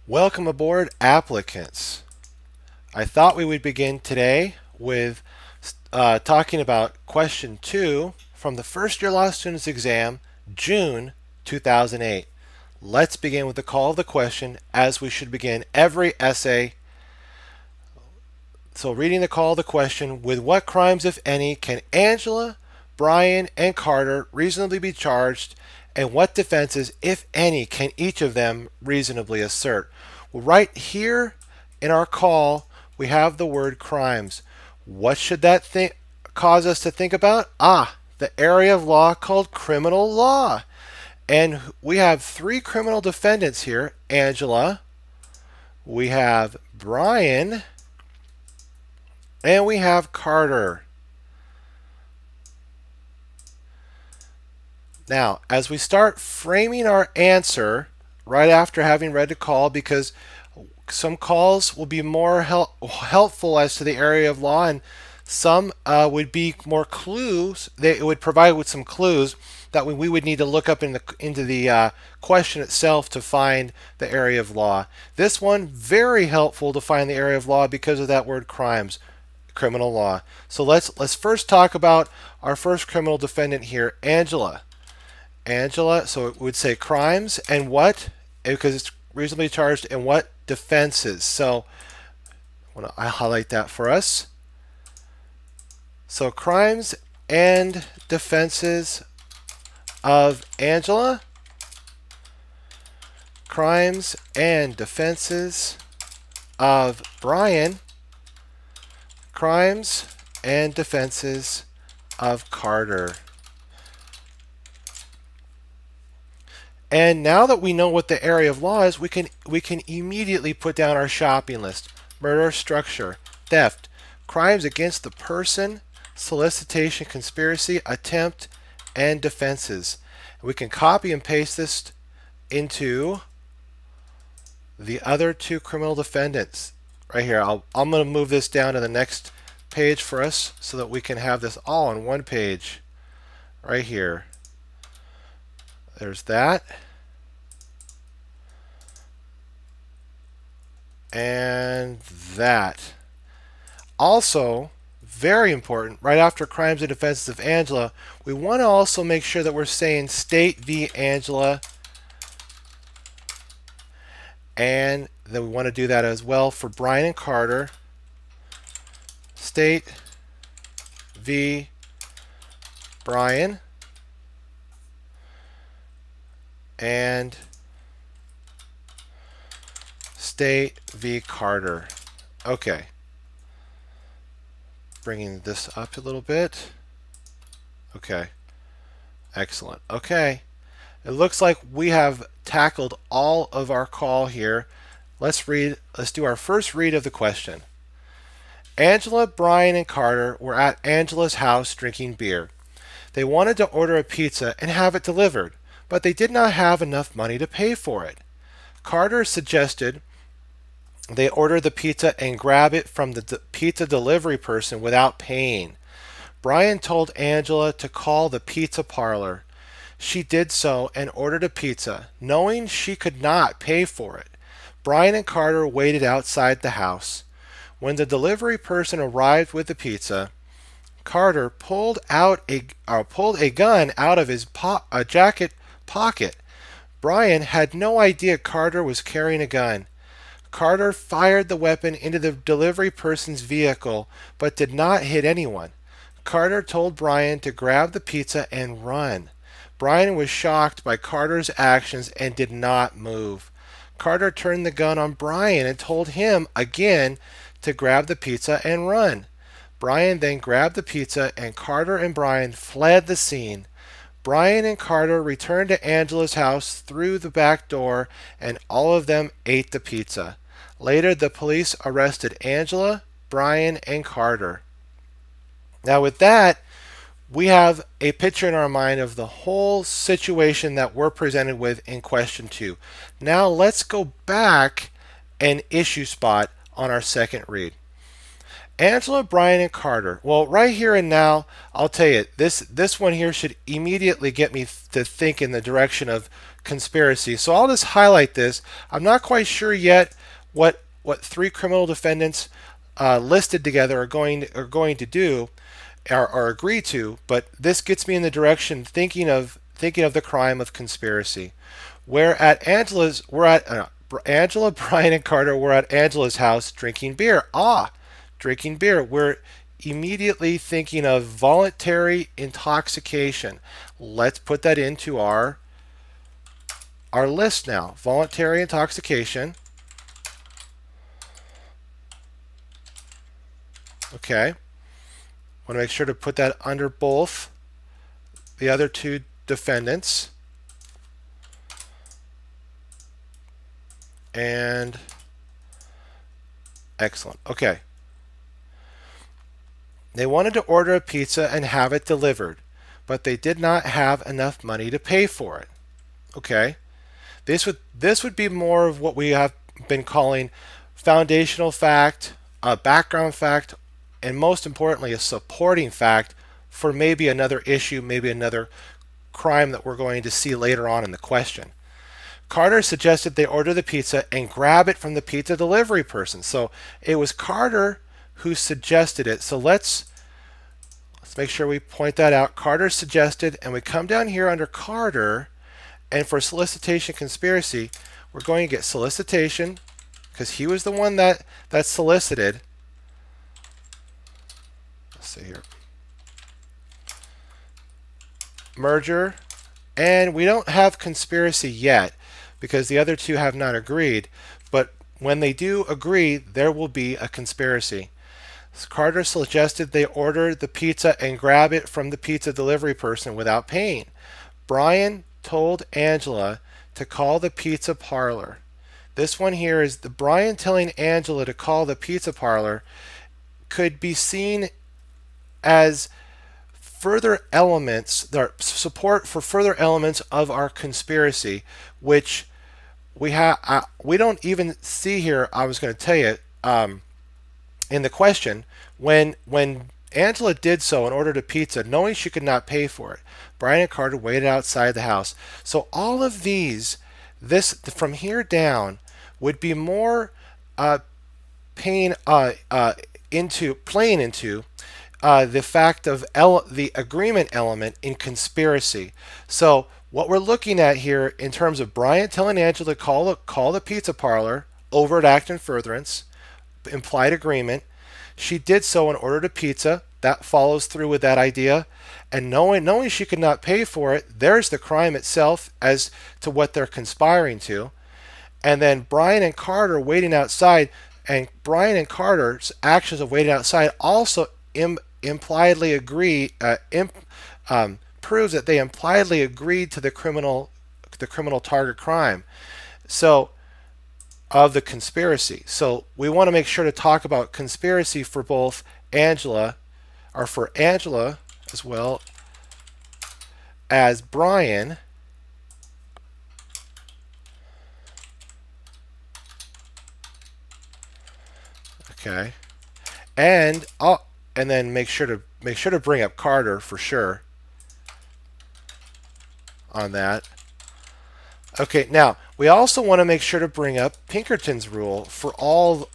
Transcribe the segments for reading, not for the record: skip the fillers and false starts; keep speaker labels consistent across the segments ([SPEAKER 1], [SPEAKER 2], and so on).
[SPEAKER 1] Welcome aboard, applicants. I thought we would begin today with talking about question 2 from the first year law students exam, June 2008. Let's begin with the call of the question, as we should begin every essay. So reading the call of the question: with what crimes, if any, can Angela, Brian, and Carter reasonably be charged, and what defenses, if any, can each of them reasonably assert? Well, right here in our call, we have the word crimes. What should that cause us to think about? The area of law called criminal law. And we have 3 criminal defendants here: Angela, we have Brian, and we have Carter. Now, as we start framing our answer right after having read the call, because some calls will be more helpful as to the area of law, and some would be more clues. It would provide with some clues that we would need to look up into the question itself to find the area of law. This one, very helpful to find the area of law because of that word crimes, criminal law. So let's first talk about our first criminal defendant here, Angela. So it would say crimes and what, because it's reasonably charged, and what defenses. So I highlight that for us. So crimes and defenses of Angela. Crimes and defenses of Brian. Crimes and defenses of Carter. And now that we know what the area of law is, we can immediately put down our shopping list: murder, structure, theft, crimes against the person, solicitation, conspiracy, attempt, and defenses. We can copy and paste this into the other 2 criminal defendants right here. I'm going to move this down to the next page for us so that we can have this all on one page right here. There's that. And that. Also, very important, right after crimes and defenses of Angela, we want to also make sure that we're saying State v. Angela. And then we want to do that as well for Brian and Carter. State v. Brian. And State v. Carter. Okay. Bringing this up a little bit. Okay. Excellent. Okay. It looks like we have tackled all of our call here. Let's do our first read of the question. Angela, Brian, and Carter were at Angela's house drinking beer. They wanted to order a pizza and have it delivered, but they did not have enough money to pay for it. Carter suggested they order the pizza and grab it from the pizza delivery person without paying. Brian told Angela to call the pizza parlor. She did so and ordered a pizza, knowing she could not pay for it. Brian and Carter waited outside the house. When the delivery person arrived with the pizza, Carter pulled a gun out of his jacket pocket. Brian had no idea Carter was carrying a gun. Carter fired the weapon into the delivery person's vehicle, but did not hit anyone. Carter told Brian to grab the pizza and run. Brian was shocked by Carter's actions and did not move. Carter turned the gun on Brian and told him again to grab the pizza and run. Brian then grabbed the pizza, and Carter and Brian fled the scene. Brian and Carter returned to Angela's house through the back door, and all of them ate the pizza. Later, the police arrested Angela, Brian, and Carter. Now, with that, we have a picture in our mind of the whole situation that we're presented with in question 2. Now, let's go back and issue spot on our second read. Angela, Brian, and Carter. Well, right here and now, I'll tell you, this one here should immediately get me to think in the direction of conspiracy. So I'll just highlight this. I'm not quite sure yet what three criminal defendants listed together are going to do or agree to, but this gets me in the direction thinking of the crime of conspiracy. Angela, Brian, and Carter were at Angela's house drinking beer. Drinking beer. We're immediately thinking of voluntary intoxication. Let's put that into our list now. Voluntary intoxication. Okay. Want to make sure to put that under both the other two defendants. And excellent. Okay. They wanted to order a pizza and have it delivered, but they did not have enough money to pay for it. Okay. This would be more of what we have been calling foundational fact, a background fact, and most importantly, a supporting fact for maybe another issue, maybe another crime that we're going to see later on in the question. Carter suggested they order the pizza and grab it from the pizza delivery person. So it was Carter who suggested it. So let's make sure we point that out. Carter suggested, and we come down here under Carter, and for solicitation conspiracy, we're going to get solicitation because he was the one that solicited. Let's see here. Merger, and we don't have conspiracy yet because the other two have not agreed, but when they do agree, there will be a conspiracy. So Carter suggested they order the pizza and grab it from the pizza delivery person without paying. Brian told Angela to call the pizza parlor. This one here is the Brian telling Angela to call the pizza parlor could be seen as further elements, the support for further elements of our conspiracy, which we don't even see here. I was going to tell you in the question when Angela did so and ordered a pizza, knowing she could not pay for it. Brian and Carter waited outside the house. So all of these, this from here down, would be more playing into the fact of the agreement element in conspiracy. So what we're looking at here in terms of Brian telling Angela to call the pizza parlor, overt act and furtherance, implied agreement. She did so and ordered a pizza. That follows through with that idea. And knowing she could not pay for it, there's the crime itself as to what they're conspiring to. And then Brian and Carter waiting outside, and Brian and Carter's actions of waiting outside also impliedly agree, proves that they impliedly agreed to the criminal target crime. So of the conspiracy. So we want to make sure to talk about conspiracy for both Angela, or for Angela as well as Brian. Okay. And then make sure to bring up Carter for sure on that. Okay, now we also want to make sure to bring up Pinkerton's rule for all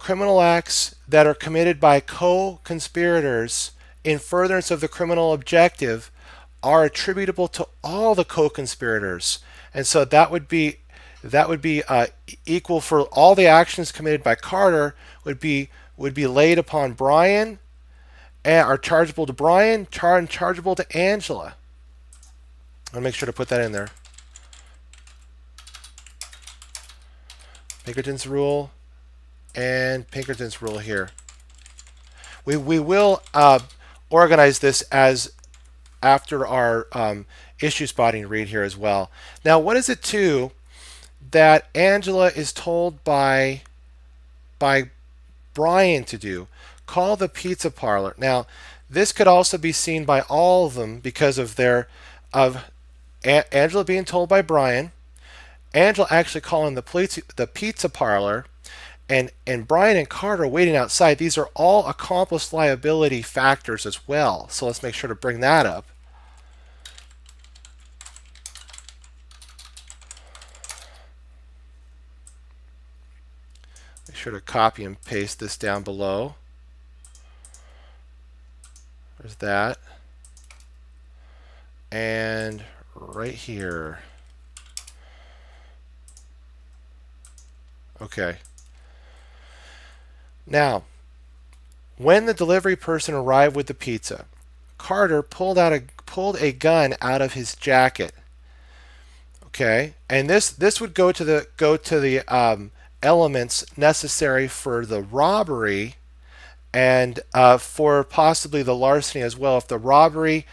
[SPEAKER 1] criminal acts that are committed by co-conspirators in furtherance of the criminal objective are attributable to all the co-conspirators. And so that would be equal for all the actions committed by Carter would be laid upon Brian, and are chargeable to Brian, and chargeable to Angela. I'll make sure to put that in there. Pinkerton's rule and Pinkerton's rule here. We will organize this as after our issue spotting read here as well. Now, what is it too that Angela is told by Brian to do? Call the pizza parlor. Now, this could also be seen by all of them because of Angela being told by Brian, Angela actually calling the pizza parlor, and Brian and Carter waiting outside, these are all accomplice liability factors as well. So let's make sure to bring that up. Make sure to copy and paste this down below. There's that. And right here. Okay. Now, when the delivery person arrived with the pizza, Carter pulled a gun out of his jacket. Okay, and this would go to the elements necessary for the robbery and for possibly the larceny as well. If the robbery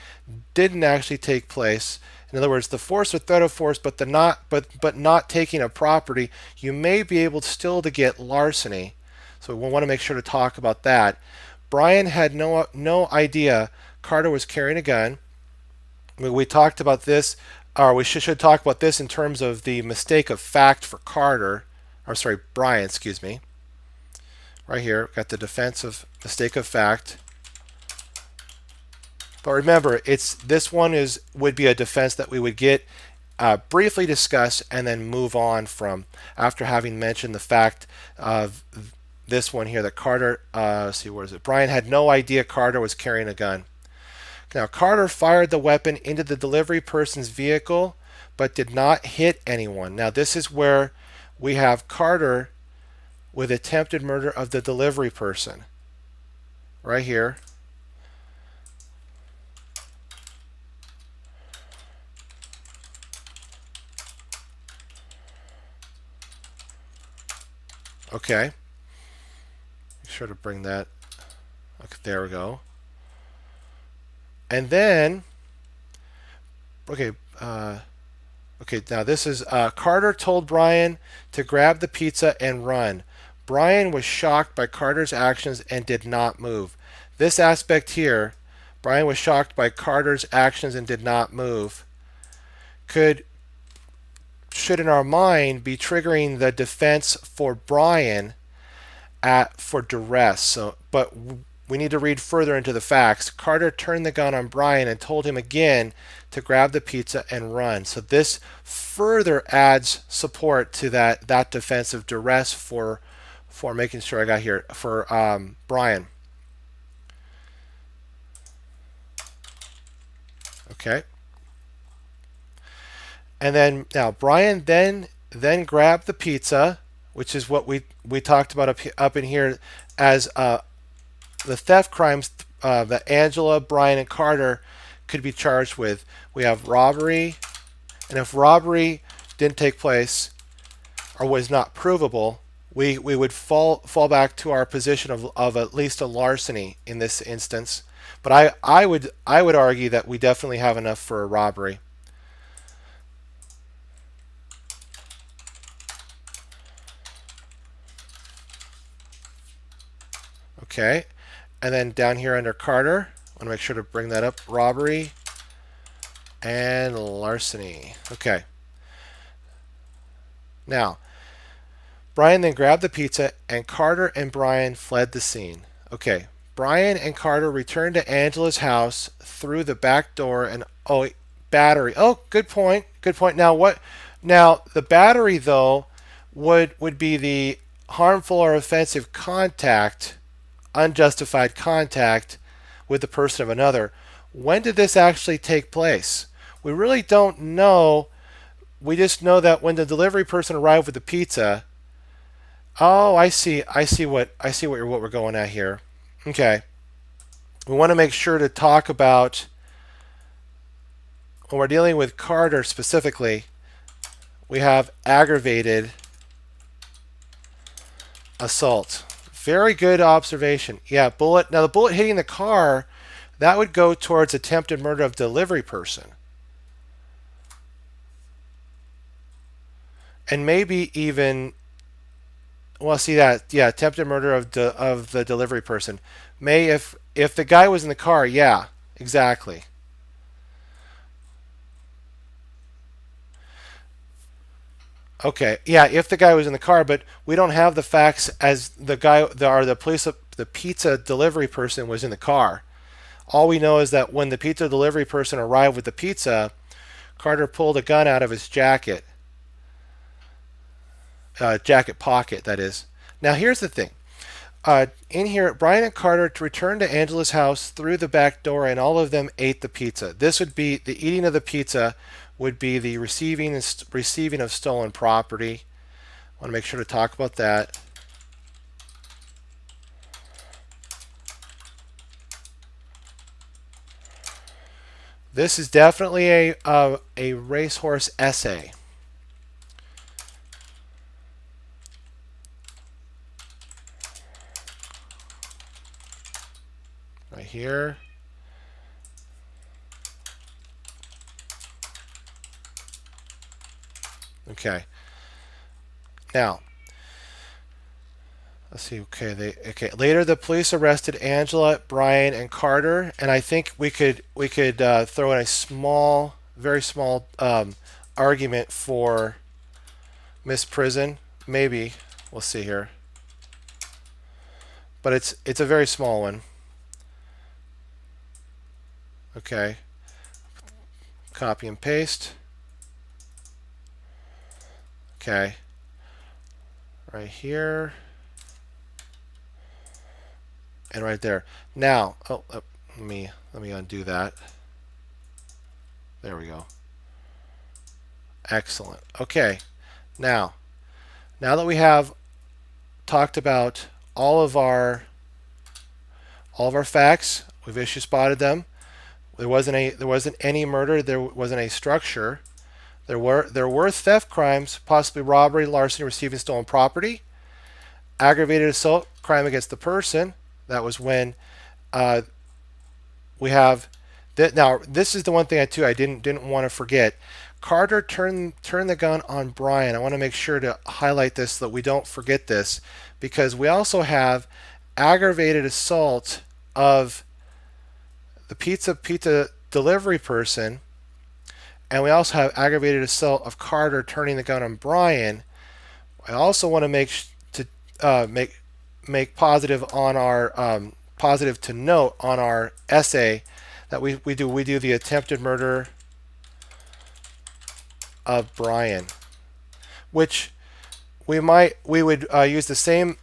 [SPEAKER 1] didn't actually take place, in other words, the force or threat of force, but not taking a property, you may be able still to get larceny. So we want to make sure to talk about that. Brian had no idea Carter was carrying a gun. We talked about this, or we should talk about this in terms of the mistake of fact for Carter, or sorry, Brian, excuse me. Right here, got the defense of mistake of fact. But remember, this one would be a defense that we would get briefly discuss and then move on from after having mentioned the fact of this one here that Carter. Let's see, where is it? Brian had no idea Carter was carrying a gun. Now, Carter fired the weapon into the delivery person's vehicle, but did not hit anyone. Now, this is where we have Carter with attempted murder of the delivery person. Right here. Okay. Make sure to bring that. Okay, there we go. And then, okay, now this is Carter told Brian to grab the pizza and run. Brian was shocked by Carter's actions and did not move. This aspect here, Brian was shocked by Carter's actions and did not move, should in our mind be triggering the defense for Brian for duress. So, but we need to read further into the facts. Carter turned the gun on Brian and told him again to grab the pizza and run. So this further adds support to that defense of duress for making sure I got here for Brian. Okay. And then now Brian then grabbed the pizza, which is what we talked about up in here as the theft crimes that Angela, Brian, and Carter could be charged with. We have robbery, and if robbery didn't take place or was not provable, we would fall back to our position of at least a larceny in this instance. But I would argue that we definitely have enough for a robbery. Okay, and then down here under Carter, I want to make sure to bring that up, robbery and larceny. Okay. Now, Brian then grabbed the pizza and Carter and Brian fled the scene. Okay, Brian and Carter returned to Angela's house through the back door and, oh, battery. Oh, good point. Good point. Now what? Now the battery though would be the harmful or offensive contact, unjustified contact with the person of another. When did this actually take place? We really don't know. We just know that when the delivery person arrived with the pizza. Oh, I see what we're going at here. Okay. We want to make sure to talk about when we're dealing with Carter specifically, we have aggravated assault. Very good observation. Yeah, bullet. Now the bullet hitting the car, that would go towards attempted murder of delivery person. And maybe even, well, see that, yeah, attempted murder of the delivery person. If the guy was in the car, yeah, exactly. Okay, yeah, if the guy was in the car, but we don't have the facts as the guy, the police, the pizza delivery person was in the car. All we know is that when the pizza delivery person arrived with the pizza, Carter pulled a gun out of his jacket pocket, that is. Now, here's the thing. In here, Brian and Carter returned to Angela's house through the back door, and all of them ate the pizza. This would be the eating of the pizza, would be the receiving of stolen property. I want to make sure to talk about that. This is definitely a racehorse essay. Right here. Okay. Now, let's see. Okay. Later, the police arrested Angela, Brian, and Carter, and I think we could throw in a small, very small argument for misprison. Maybe we'll see here, but it's a very small one. Okay. Copy and paste. Okay. Right here. And right there. Now, let me undo that. There we go. Excellent. Okay. Now that we have talked about all of our facts, we've issue spotted them. There wasn't any murder. There wasn't a structure. There were theft crimes, possibly robbery, larceny, receiving stolen property, aggravated assault, crime against the person. That was when we have that. Now, this is the one thing I didn't want to forget. Carter turned the gun on Brian. I want to make sure to highlight this so that we don't forget this, because we also have aggravated assault of the pizza delivery person, and we also have aggravated assault of Carter turning the gun on Brian. I also want to make positive on our positive to note on our essay that we do the attempted murder of Brian, which we would use the same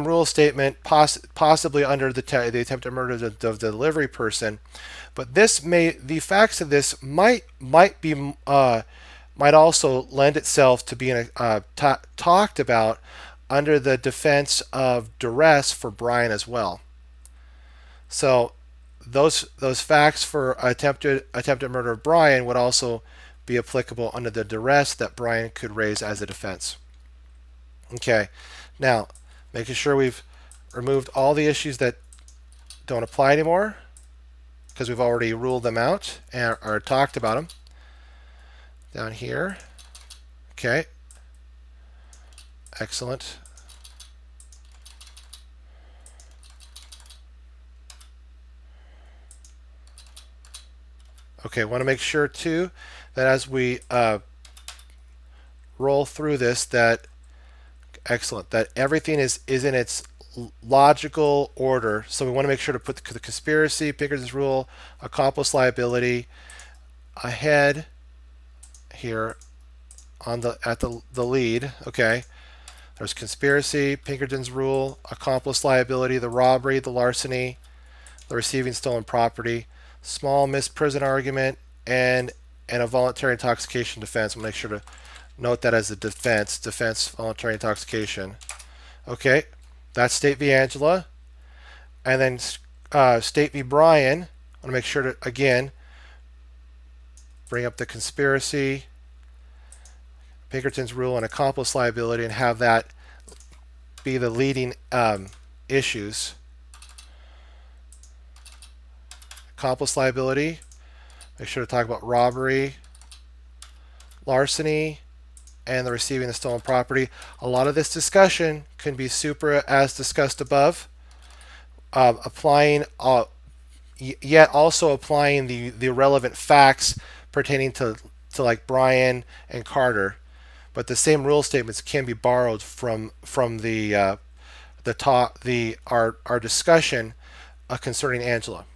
[SPEAKER 1] rule statement possibly under the attempted murder of the delivery person, but the facts of this might also lend itself to being talked about under the defense of duress for Brian as well. So those facts for attempted murder of Brian would also be applicable under the duress that Brian could raise as a defense. Okay, now making sure we've removed all the issues that don't apply anymore, because we've already ruled them out or talked about them. Down here. Okay. Excellent. Okay, want to make sure too that as we roll through this, that everything is in its logical order. So we want to make sure to put the conspiracy, Pinkerton's rule, accomplice liability ahead here on the lead. Okay, there's conspiracy, Pinkerton's rule, accomplice liability, the robbery, the larceny, the receiving stolen property, small misprison argument, and a voluntary intoxication defense. We'll make sure to note that as a defense voluntary intoxication. Okay, that's State v. Angela. And then State v. Brian. I want to make sure to, again, bring up the conspiracy, Pinkerton's rule, and accomplice liability, and have that be the leading issues. Accomplice liability, make sure to talk about robbery, larceny, and the receiving the stolen property. A lot of this discussion can be super as discussed above, yet also applying the relevant facts pertaining to like Brian and Carter. but the same rule statements can be borrowed from our discussion concerning Angela.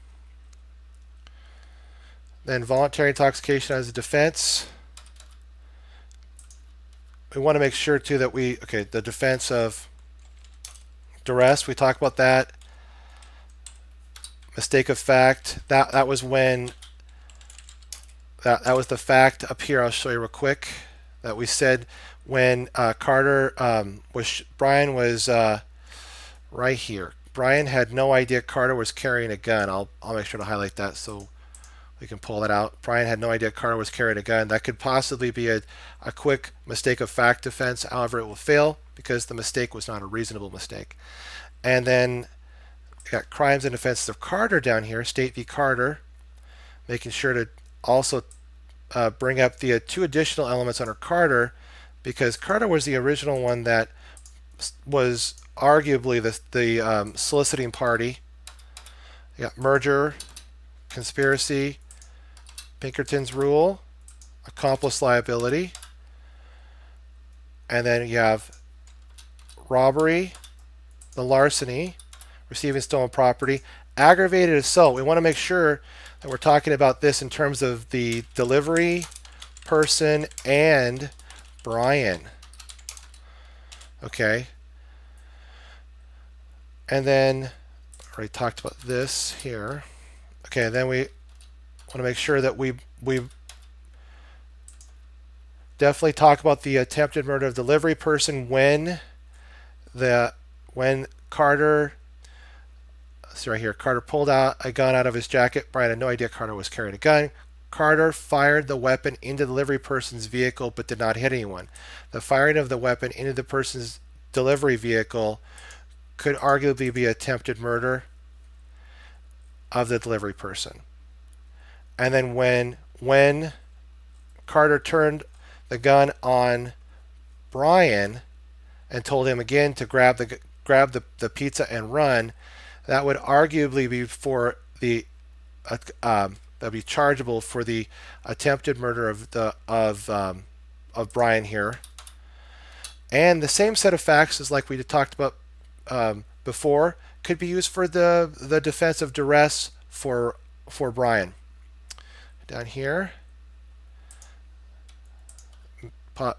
[SPEAKER 1] Then voluntary intoxication as a defense. We want to make sure too that the defense of duress, we talked about that. Mistake of fact, that was when that was the fact up here. I'll show you real quick that we said when Brian was right here. Brian had no idea Carter was carrying a gun. I'll make sure to highlight that so we can pull that out. Brian had no idea Carter was carrying a gun. That could possibly be a quick mistake of fact defense. However, it will fail because the mistake was not a reasonable mistake. And then we got crimes and offenses of Carter down here, State v. Carter, making sure to also bring up the two additional elements under Carter, because Carter was the original one that was arguably the soliciting party. You got merger, conspiracy, Pinkerton's rule, accomplice liability, and then you have robbery, the larceny, receiving stolen property, aggravated assault. We want to make sure that we're talking about this in terms of the delivery person and Brian. Okay. And then, already talked about this here. Okay, then we want to make sure that we definitely talk about the attempted murder of delivery person when Carter, see right here, Carter pulled out a gun out of his jacket. Brian had no idea Carter was carrying a gun. Carter fired the weapon into the delivery person's vehicle but did not hit anyone. The firing of the weapon into the person's delivery vehicle could arguably be attempted murder of the delivery person. And then when Carter turned the gun on Brian and told him again to grab the pizza and run, that would arguably be for the that'd be chargeable for the attempted murder of Brian here. And the same set of facts as like we talked about before could be used for the defense of duress for Brian. Down here,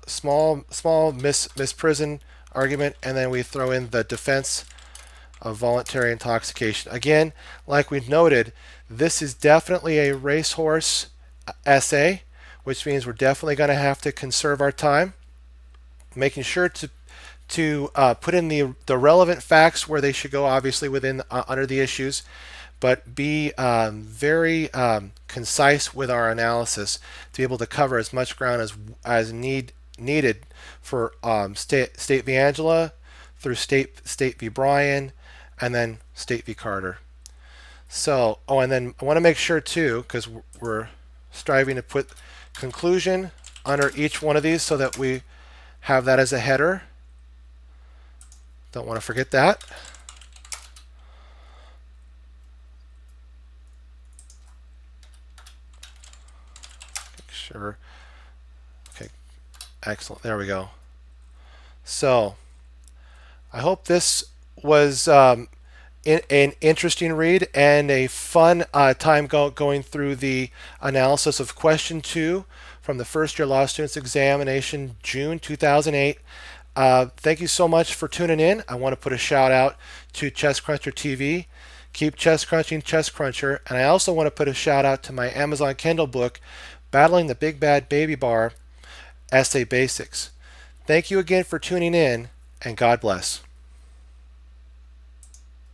[SPEAKER 1] small misprison argument, and then we throw in the defense of voluntary intoxication. Again, like we noted, this is definitely a racehorse essay, which means we're definitely going to have to conserve our time, making sure to put in the relevant facts where they should go, obviously within under the issues, but be very concise with our analysis to be able to cover as much ground as needed for State v. Angela, through State v. Brian, and then State v. Carter. So, and then I want to make sure too, because we're striving to put conclusion under each one of these so that we have that as a header. Don't want to forget that. Make sure. Okay, excellent. There we go. So, I hope this was an interesting read and a fun time going through the analysis of question 2 from the first year law students examination, June 2008. Thank you so much for tuning in. I want to put a shout out to Chess Cruncher TV. Keep chess crunching, Chess Cruncher. And I also want to put a shout out to my Amazon Kindle book, Battling the Big Bad Baby Bar, Essay Basics. Thank you again for tuning in, and God bless.